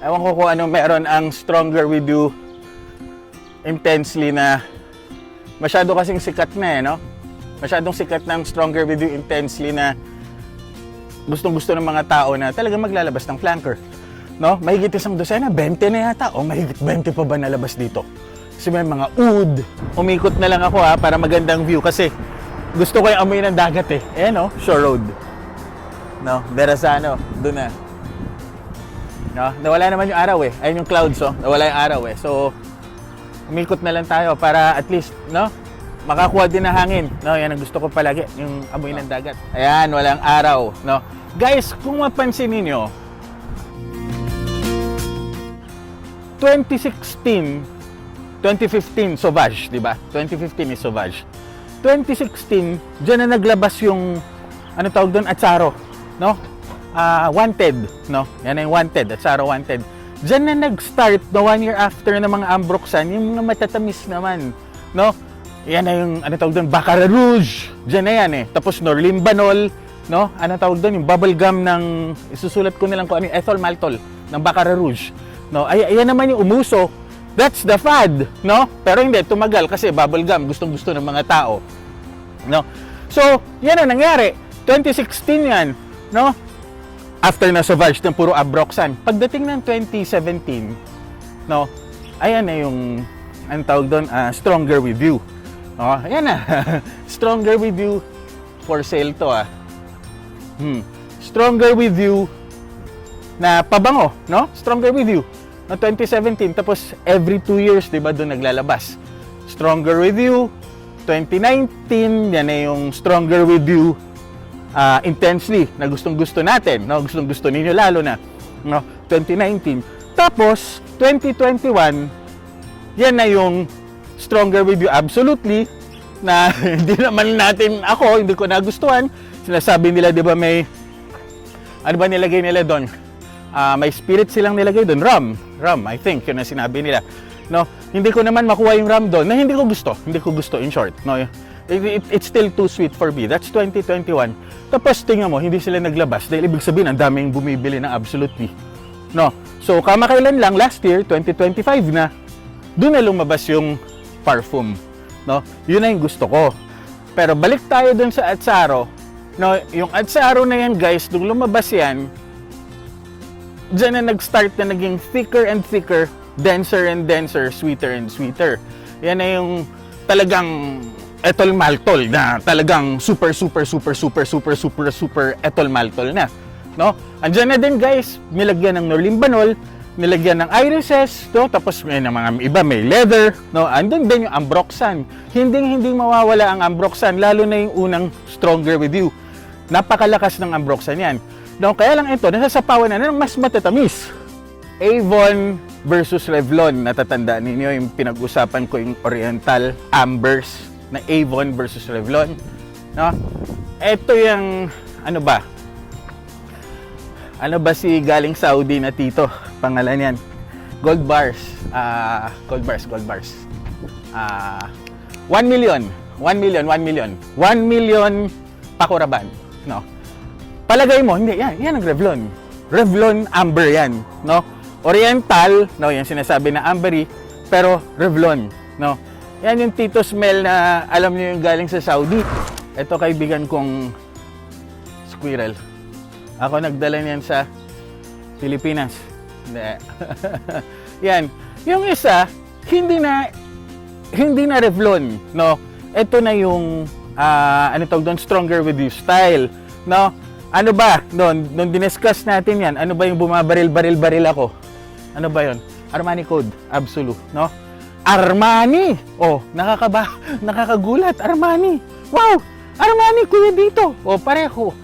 Ewan ko kung ano meron ang Stronger With You Intensely na masyado kasing sikat na eh, no? Masyadong sikat ng Stronger With You Intensely na gustong-gusto ng mga tao na talagang maglalabas ng flanker. No? Mahigit isang dosena, 20 na yata. O mahigit 20 pa ba nalabas dito? Kasi may mga oud. Umikot na lang ako para magandang view kasi gusto ko yung amoy ng dagat eh. Ayan no, Shore Road. No, Verrazano, doon na. No, nawala naman yung araw eh. Ayun yung clouds oh, nawala yung araw eh. So, umikot na lang tayo para at least, no, makakuha din ng hangin. No, yan ang gusto ko palagi, yung amoy ng dagat. Ayan, walang araw, no. Guys, kung mapansin niyo, 2016, 2015 Sauvage, di ba? 2015 is Sauvage. 2016, diyan na naglabas yung ano tawag doon, Atsaro, no? Wanted, no? Yan na yung Wanted, Atsaro Wanted. Diyan na nag-start na 1 year after ng mga Ambroxan, yung mga matatamis naman, no? Yan na yung ano tawag doon, Baccarat Rouge. Diyan na yan eh. Tapos Norlimbanol, no? Ano tawag doon, yung bubble gum ng isusulat ko nilang kung ano, ethyl maltol ng Baccarat Rouge. No, ayan naman yung umuso. That's the fad, no? Pero hindi tumagal kasi bubble gum gustong-gusto ng mga tao. No? So, yan ang nangyari. 2016 yan, no? After na Sauvage ng puro Ambroxan. Pagdating ng 2017, no? Ayan na yung ang tawag doon, Stronger With You. Oh, ayan na. Stronger With You for sale to Stronger With You na pabango, no? Stronger With You. No, 2017, tapos every 2 years, di ba, doon naglalabas. Stronger With You, 2019, yan na yung Stronger With You Intensely, na gustong-gusto natin, no? Gustong-gusto ninyo lalo na, no? 2019. Tapos, 2021, yan na yung Stronger With You Absolutely, na hindi naman natin hindi ko nagustuhan. Sinasabi nila, di ba, may, ano ba nilagay nila doon? May spirit silang nilagay doon, rum, I think, yun ang sinabi nila. No, hindi ko naman makuha yung rum doon, na hindi ko gusto in short. No, it's still too sweet for me. That's 2021. Tapos tingnan mo, hindi sila naglabas dahil ibig sabihin ang daming bumibili ng Absolutely. No, so kamakailan lang last year, 2025 na, doon na lumabas yung parfum. No, yun na yung gusto ko. Pero balik tayo doon sa Atsaro. No, yung Atsaro na yan guys, nung lumabas yan, diyan na nag-start na naging thicker and thicker, denser and denser, sweeter and sweeter. Yan na yung talagang ethyl maltol na talagang super ethyl maltol na. No? Andiyan na din guys, nilagyan ng Norlimbanol, nilagyan ng irises, no? Tapos may mga iba may leather, no? Andun din yung Ambroxan. Hindi mawawala ang Ambroxan, lalo na yung unang Stronger With You. Napakalakas ng Ambroxan yan. No, kaya lang ito, nasasapawan na ng mas matatamis. Avon versus Revlon. Natatandaan ninyo yung pinag-usapan ko yung Oriental Ambers na Avon versus Revlon. No? Ito yung, ano ba? Ano ba si galing Saudi na tito? Pangalan yan. Gold bars. 1 million. 1 million pakuraban. No? Palagay mo, hindi, yan ang Revlon. Revlon Amber yan, no? Oriental, no, yan sinasabi na ambery, pero Revlon, no? Yan yung Tito smell na alam niyo yung galing sa Saudi. Ito kaibigan kong squirrel. Ako nagdala niyan sa Pilipinas. Hindi. Yan. Yung isa, hindi na Revlon, no? Ito na yung, ano tawag doon, Stronger With You style, no? Ano ba? Nung diniscuss natin yan, ano ba yung bumabaril-baril ako? Ano ba yon? Armani Code, Absolute, no? Armani! Oh, nakakagulat, Armani! Wow! Armani, kuya dito! Oh, pareho.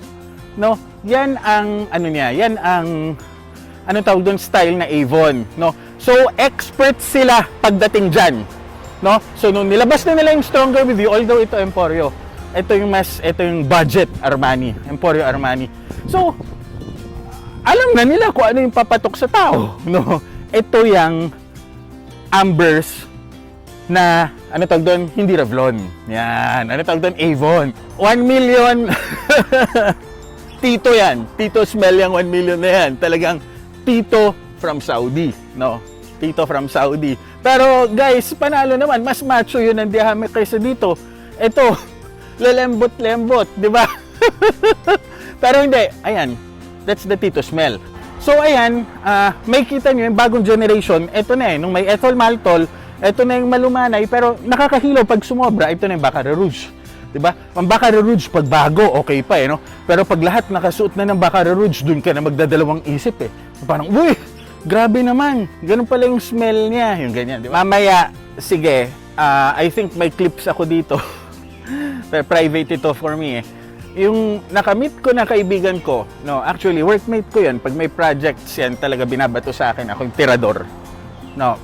No? Yan ang, ano niya, yan ang, ano tawag doon, style na Avon, no? So, expert sila pagdating dyan, no? So, nung nilabas na nila yung Stronger With You, although ito Emporio, ito yung budget Armani, Emporio Armani. So, alam na nila kung ano yung papatok sa tao, no? Ito yung Ambers na, ano tawag doon, hindi Revlon. Yan, ano tawag doon, Avon. 1 million, Tito yan. Tito smell yung 1 million na yan. Talagang Tito from Saudi, no? Tito from Saudi. Pero guys, panalo naman, mas macho yun ang Dihame kaysa dito. Ito, lalembot-lembot, di ba? Pero hindi, ayan, that's the Tito smell. So ayan, may kita nyo yung bagong generation, ito na nung may ethyl maltol, ito na yung malumanay, pero nakakahilaw pag sumobra, ito na yung Baccarat Rouge. Diba? Ang Baccarat Rouge, pag bago, okay pa no? Pero pag lahat nakasuot na ng Baccarat Rouge, dun ka na magdadalawang isip Parang, uy, grabe naman. Ganun pala yung smell niya. Yung ganyan, diba? Mamaya, sige, I think may clips ako dito. Pero private ito for me Yung nakamit ko na kaibigan ko, no, actually, workmate ko yan. Pag may projects yan, talaga binabato sa akin. Ako yung tirador. No.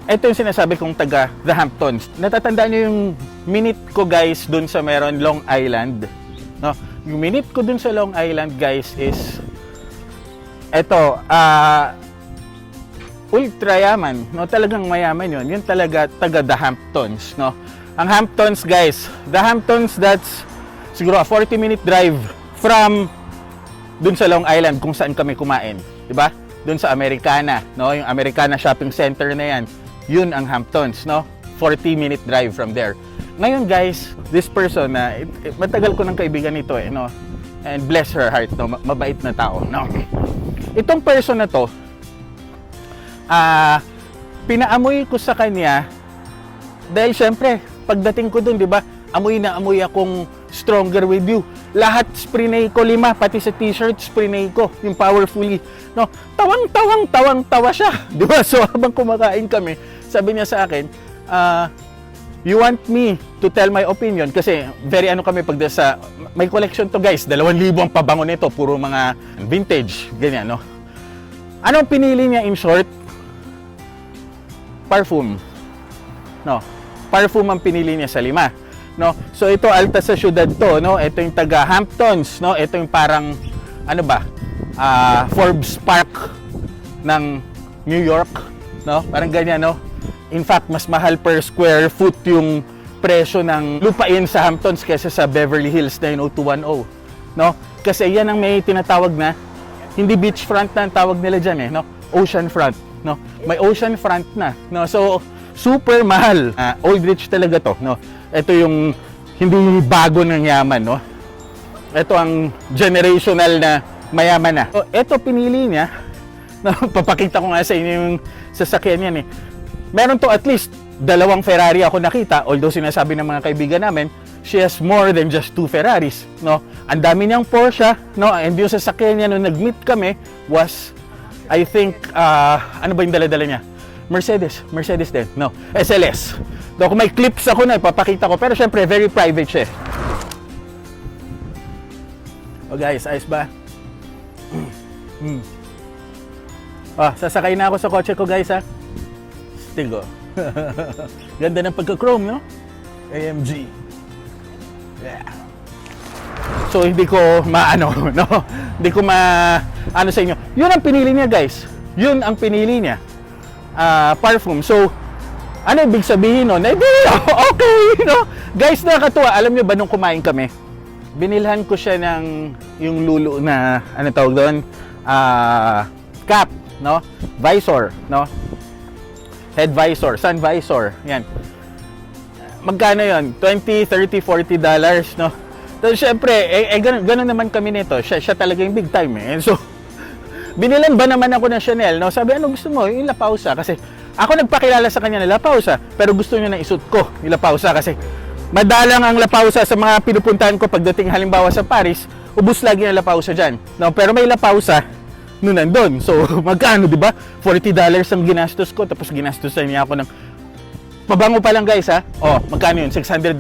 Ito yung sinasabi kong taga The Hamptons. Natatandaan nyo yung minute ko guys dun sa meron Long Island. No? Yung minute ko dun sa Long Island guys is eto, ultra yaman. No? Talagang mayaman yun. Yun talaga taga The Hamptons. No? Ang Hamptons guys, The Hamptons that's siguro a 40-minute drive from dun sa Long Island kung saan kami kumain. Diba? Dun sa Americana. No? Yung Americana Shopping Center na yan. Yun ang Hamptons, no? 40-minute drive from there. Ngayon guys, this person na matagal ko ng kaibigan nito no? And bless her heart, no? Mabait na tao, no? Itong person na to, pinaamoy ko sa kanya dahil syempre, pagdating ko dun, di ba? Amoy na amoy akong stronger with you. Lahat sprinay ko 5, pati sa t-shirt sprinay ko, yung powerfully. No, tawang-tawa siya. Di ba? So habang kumakain kami, sabi niya sa akin, you want me to tell my opinion? Kasi very ano kami pag sa, may collection to guys, 2,000 ang pabango nito, puro mga vintage, ganyan, no? Anong pinili niya in short? Parfum. No, parfum ang pinili niya sa 5. No? So ito alta sa syudad to, no? Ito yung taga Hamptons, no? Ito yung parang ano ba? Forbes Park ng New York, no? Parang ganyan, no? In fact, mas mahal per square foot yung presyo ng lupain sa Hamptons kaysa sa Beverly Hills 90210, no? Kasi yan ang may tinatawag na hindi beachfront na ang tawag nila diyan no? Ocean front, no? May ocean front na, no? So super mahal. Old rich talaga to, no? Ito yung hindi bago ng yaman, no? Ito ang generational na mayaman na. So, ito pinili niya. No, papakita ko nga sa inyo yung sasakyan niyan Meron to at least 2 Ferrari ako nakita, although sinasabi ng mga kaibigan namin, she has more than just 2 Ferraris, no? Ang dami niyang Porsche, no? And yung sasakyan niya nung nag-meet kami was, I think, ano ba yung dala-dala niya? Mercedes din, no? SLS. So, kung may clips ako na, ipapakita ko. Pero syempre, very private siya. Oh guys, ayos ba? Sasakay na ako sa kotse ko guys ha. Stigo. Ganda ng pagka-chrome, no? AMG. Yeah. So, hindi ko maano, no? Hindi ko ano sa inyo. Yun ang pinili niya guys. Yun ang pinili niya. Parfum. So, ano ibig sabihin nun? Okay, no? Guys, nakakatuwa. Alam nyo ba nung kumain kami, binilhan ko siya ng yung lulo na, ano tawag doon? Cap, no? Visor, no? Head visor, sun visor. Yan. Magkano yun? $20, $30, $40, no? So, syempre, ganun naman kami nito. Siya talaga yung big time, And so, binilan ba naman ako ng Chanel, no? Sabi, ano gusto mo? Yung La Pausa. Kasi, ako nagpakilala sa kanya ng La Pausa. Pero gusto niya na isuot ko yung La Pausa. Kasi, madalang ang La Pausa sa mga pinupuntahan ko pagdating halimbawa sa Paris, ubus lagi ng La Pausa dyan. No? Pero may La Pausa, no nandun. So, magkano, di ba? $40 ang ginastos ko. Tapos, ginastosan niya ako ng pabango pa lang guys ha. Magkano yun? $600.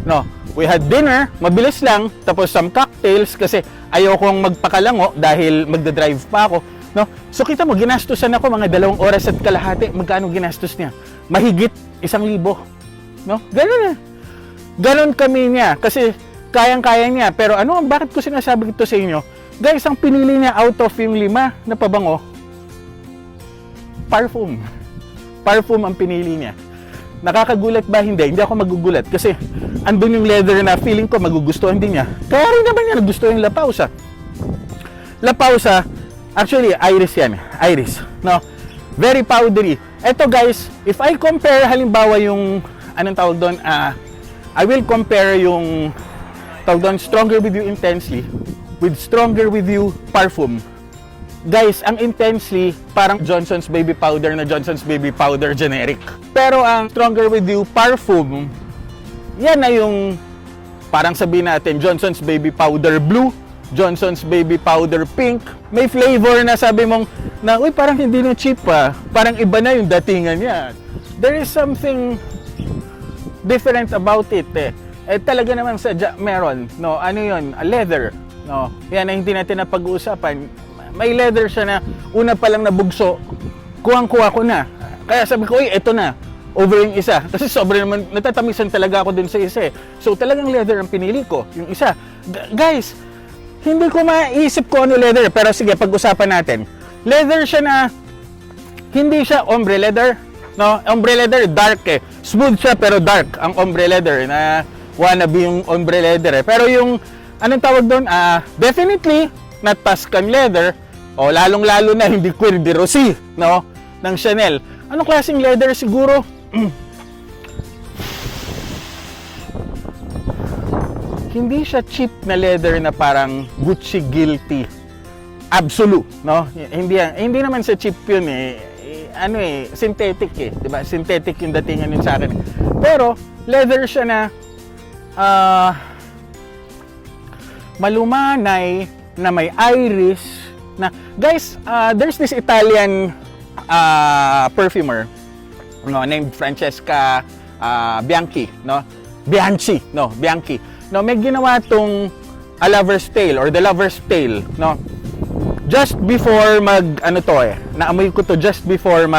No, we had dinner, mabilis lang, tapos some cocktails kasi ayokong magpakalango dahil magda-drive pa ako, no? So kita mo, ginastosan ako mga 2 oras at kalahati. Magkano ginastos niya? Mahigit 1,000, no? Ganun na. Ganun kami niya kasi kayang-kaya niya. Pero bakit ko sinasabi ito sa inyo? Guys, ang pinili niya out of yung 5 na pabango, parfum. Parfum ang pinili niya. Nakakagulat ba? Hindi ako magugulat kasi andun yung leather na feeling ko magugustuhan din niya. Kaya rin naman niya nagustuhan yung La Pausa. La Pausa, Actually, iris yan. Iris. No? Very powdery. Ito guys, if I compare halimbawa yung, anong tawag doon, I will compare yung, tawag doon, Stronger With You Intensely with Stronger With You Parfum. Guys, ang Intensely, parang Johnson's Baby Powder na Johnson's Baby Powder generic. Pero ang Stronger With You Parfum, yan na yung, parang sabihin natin, Johnson's Baby Powder Blue, Johnson's Baby Powder Pink. May flavor na sabi mong, na, uy, parang hindi na cheap pa. Parang iba na yung datingan niya. There is something different about it eh. Eh talaga naman meron, no? Ano yun? A leather, no? Yan na hindi natin napag-uusapan. May leather siya na una pa lang nabugso, kuwang-kuha ko na. Kaya sabi ko, uy, eto na. Over yung isa. Kasi sobrang naman, natatamisan talaga ako dun sa isa eh. So talagang leather ang pinili ko, yung isa. Guys, hindi ko maisip ko ano leather, pero sige, pag-usapan natin. Leather siya na, hindi siya ombre leather, no? Ombre leather, dark eh. Smooth siya, pero dark ang ombre leather, na wannabe yung ombre leather eh. Pero yung, anong tawag doon? Definitely, not Tuscan leather, o lalong-lalo na hindi Cuir de Rosy, no? Ng Chanel. Anong klaseng leather siguro? Hindi siya cheap na leather na parang Gucci guilty. Absolute, no? Hindi naman sa cheap yun eh. Ano eh, synthetic eh, 'di ba? Synthetic yung datingan yun sa akin. Pero leather siya na malumanay, na may iris na guys, there's this Italian perfumer, no, named Francesca Bianchi, no? Bianchi. No, may ginawa tong A Lover's Tale or The Lover's Tale, no? Just before naamoy ko to just before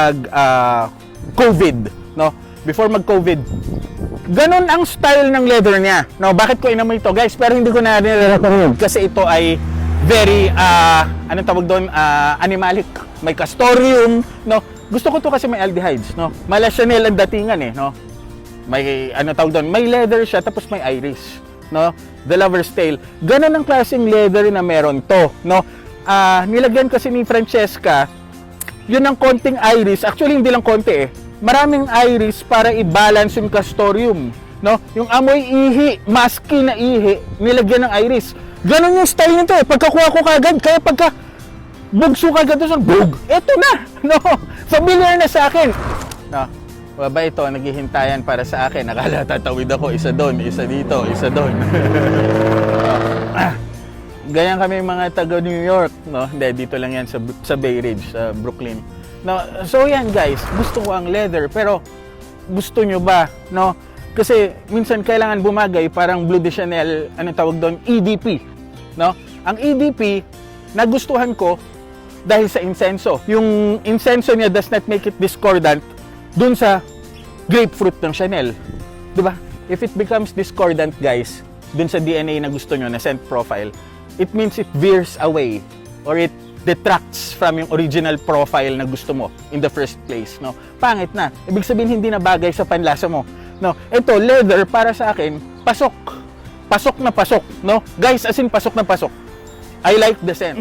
COVID, no? Before mag-COVID. Ganon ang style ng leather niya. No, bakit ko inamoy ito, guys? Pero hindi ko na nirecommend kasi ito ay very anong tawag doon? Animalic. May castoreum, no? Gusto ko to kasi may aldehydes, no? Mala Chanel ang datingan eh, no? May tawag doon? May leather siya tapos may iris, no? The Lover's Tale. Ganon ang klaseng leather na meron to, no? Nilagyan kasi ni Francesca yun ang konting iris. Actually hindi lang konti eh. Maraming iris para i-balance yung castoreum, no? Yung amoy ihi, musky na ihi, nilagyan ng iris. Ganon yung style nito eh. Pagkakuha ko kagad, kaya pagka bugso kagad doon, bug, eto na, no? Familiar na sa akin. No? Ba ito, naghihintayan para sa akin. Akala tatawid ako, isa doon, isa dito, isa doon. Ganyan kami mga taga New York, no? Hindi, dito lang yan sa Bay Ridge, sa Brooklyn. No, so yan guys, gusto ko ang leather, pero gusto nyo ba, no? Kasi minsan kailangan bumagay, parang Bleu de Chanel, tawag doon, EDP, no? Ang EDP, nagustuhan ko dahil sa insenso. Yung insenso niya does not make it discordant dun sa grapefruit ng Chanel. Diba? If it becomes discordant, guys, dun sa DNA na gusto nyo, na scent profile, it means it veers away or it detracts from yung original profile na gusto mo in the first place, no? Pangit na. Ibig sabihin, hindi na bagay sa panlasa mo, no? Ito, leather, para sa akin, pasok. Pasok na pasok, no? Guys, as in, pasok na pasok. I like the scent.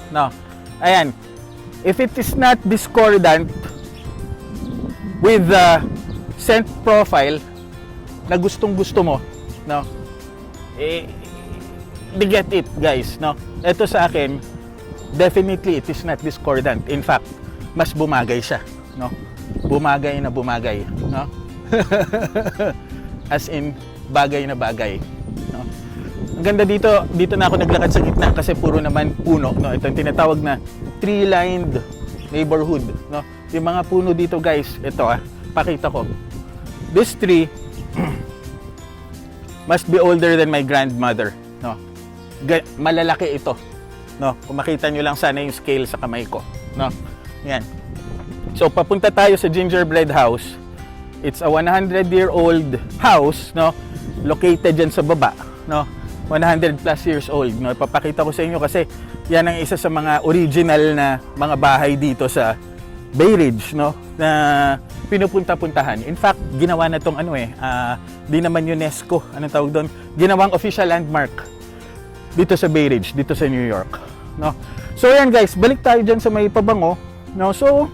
No? Ayan. If it is not discordant with the scent profile na gustong-gusto mo, no? You get it, guys, no? Ito sa akin, definitely it is not discordant. In fact, mas bumagay siya, no? Bumagay na bumagay, no? As in, bagay na bagay, no? Ang ganda dito na ako naglakad sa gitna kasi puro naman puno, no? Ito yung tinatawag na tree-lined neighborhood, no? Yung mga puno dito, guys, ito pakita ko. This tree must be older than my grandmother, no? Malalaki ito, no? Kung makita nyo lang sana yung scale sa kamay ko, no? Yan. So papunta tayo sa gingerbread house. It's a 100-year-old house, no? Located dyan sa baba, no? 100 plus years old, no? Ipapakita ko sa inyo kasi yan ang isa sa mga original na mga bahay dito sa Bay Ridge, no? Na pinupunta-puntahan. In fact, ginawa na tong di naman UNESCO, anong tawag doon? Ginawang official landmark dito sa Bay Ridge, dito sa New York, no? So yan guys, balik tayo dyan sa may pabango, no? So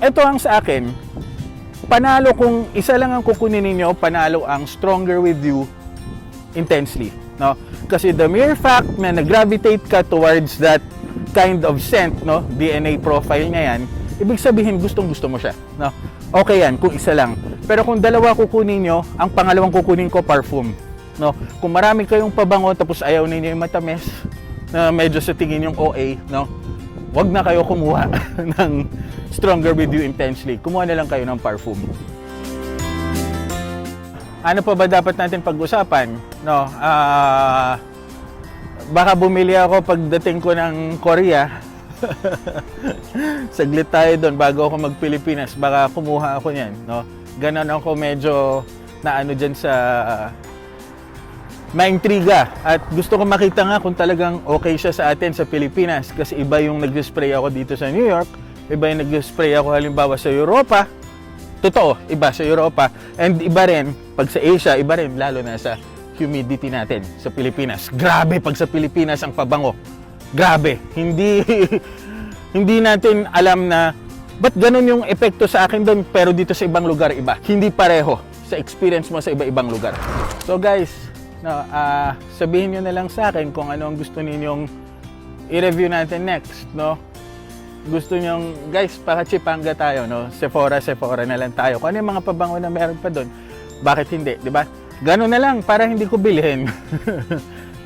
ito ang sa akin, panalo kung isa lang ang kukunin ninyo, panalo ang Stronger With You Intensely, no? Kasi the mere fact na nag-gravitate ka towards that kind of scent, no, DNA profile niya yan, ibig sabihin gustong-gusto mo siya, no? Okay yan kung isa lang. Pero kung dalawa kukunin nyo, ang pangalawang kukunin ko perfume, no? Kung marami kayong pabango tapos ayaw ninyo yung matamis, na medyo sa tingin yung OA, no? Wag na kayo kumuha ng Stronger With You Intensely. Kumuha na lang kayo ng perfume. Ano pa ba dapat natin pag-usapan? No, baka bumili ako pagdating ko ng Korea. Saglit tayo doon bago ako mag-Pilipinas. Baka kumuha ako niyan, no? Ganon ako medyo naano diyan sa maintriga at gusto ko makita nga kung talagang okay siya sa atin sa Pilipinas kasi iba yung nag-spray ako dito sa New York, iba yung nag-spray ako halimbawa sa Europa. Totoo, iba sa Europa and iba rin pag sa Asia, iba rin lalo na sa humidity natin sa Pilipinas. Grabe pag sa Pilipinas ang pabango. Grabe. Hindi natin alam na ba't ganun yung epekto sa akin doon pero dito sa ibang lugar iba. Hindi pareho sa experience mo sa iba-ibang lugar. So guys, no, sabihin nyo na lang sa akin kung ano ang gusto ninyong i-review natin next, no? Gusto nyong, guys, pakachipanga tayo, no? Sephora na lang tayo. Kung ano yung mga pabango na meron pa doon, bakit hindi, di ba? Ganun na lang, para hindi ko bilhin.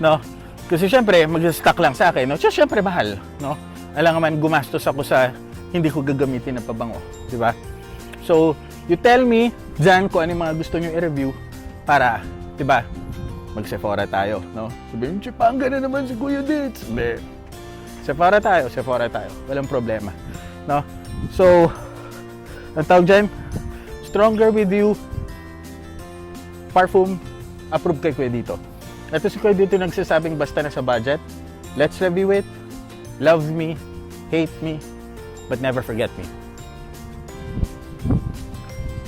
No? Kasi syempre, mag-stock lang sa akin, no? So, syempre, mahal, no? Alam naman, gumastos ako sa hindi ko gagamitin na pabango, di ba? So, you tell me dyan kung ano yung mga gusto nyo i-review para, di ba? Mag-Sephora tayo, no? Sabihin, chipanga na naman si Kuya Dits. Hindi. Sephora tayo. Walang problema, no? So, ang tawag dyan, Stronger With You Parfum, approve kay Kuya Dito. Ito si Kuya Dito nagsasabing basta na sa budget. Let's review it. Love me, hate me, but never forget me.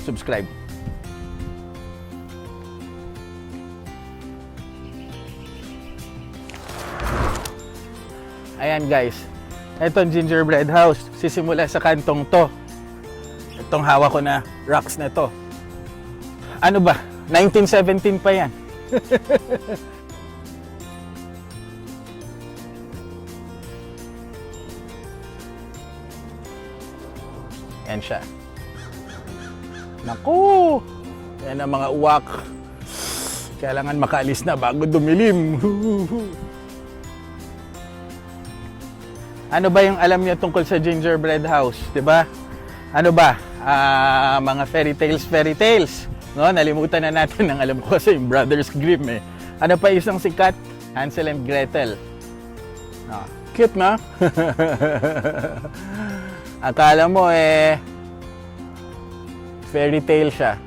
Subscribe. Ayan guys, itong gingerbread house, sisimula sa kantong to. Itong hawak ko na rocks na to. Ano ba? 1917 pa yan. Yan siya. Naku! Yan ang mga uwak. Kailangan makaalis na bago dumilim. Ano ba yung alam niyo tungkol sa gingerbread house, 'di ba? Ano ba? Mga fairy tales. No, nalimutan na natin ang alam ko kasi yung Brothers Grimm eh. Ano pa isang sikat? Hansel and Gretel. No, cute na. Akala mo fairy tale siya.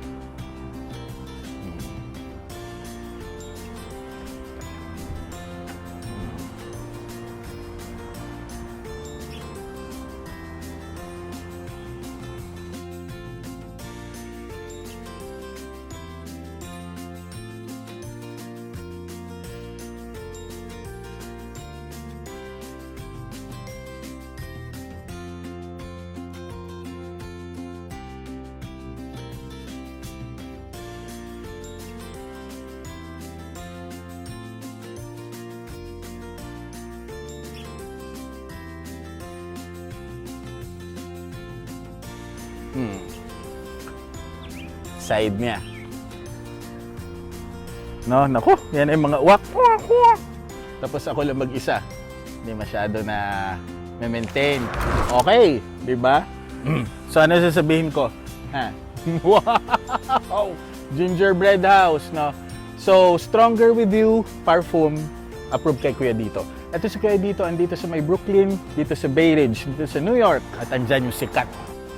Side niya. No, naku, yan ay mga uwak. Tapos ako lang mag-isa. Hindi masyado na maintain. Okay, di ba? So ano sasabihin ko? Ha? Wow! Gingerbread house, no? So, Stronger With You Parfum, approve kay Kuya Dito. Ito si Kuya Dito, andito sa may Brooklyn, dito sa Bay Ridge, dito sa New York, at andyan yung sikat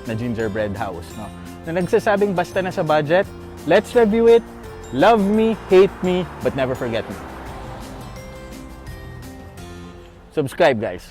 na gingerbread house, no? Na nagsasabing basta na sa budget, let's review it. Love me, hate me, but never forget me. Subscribe, guys.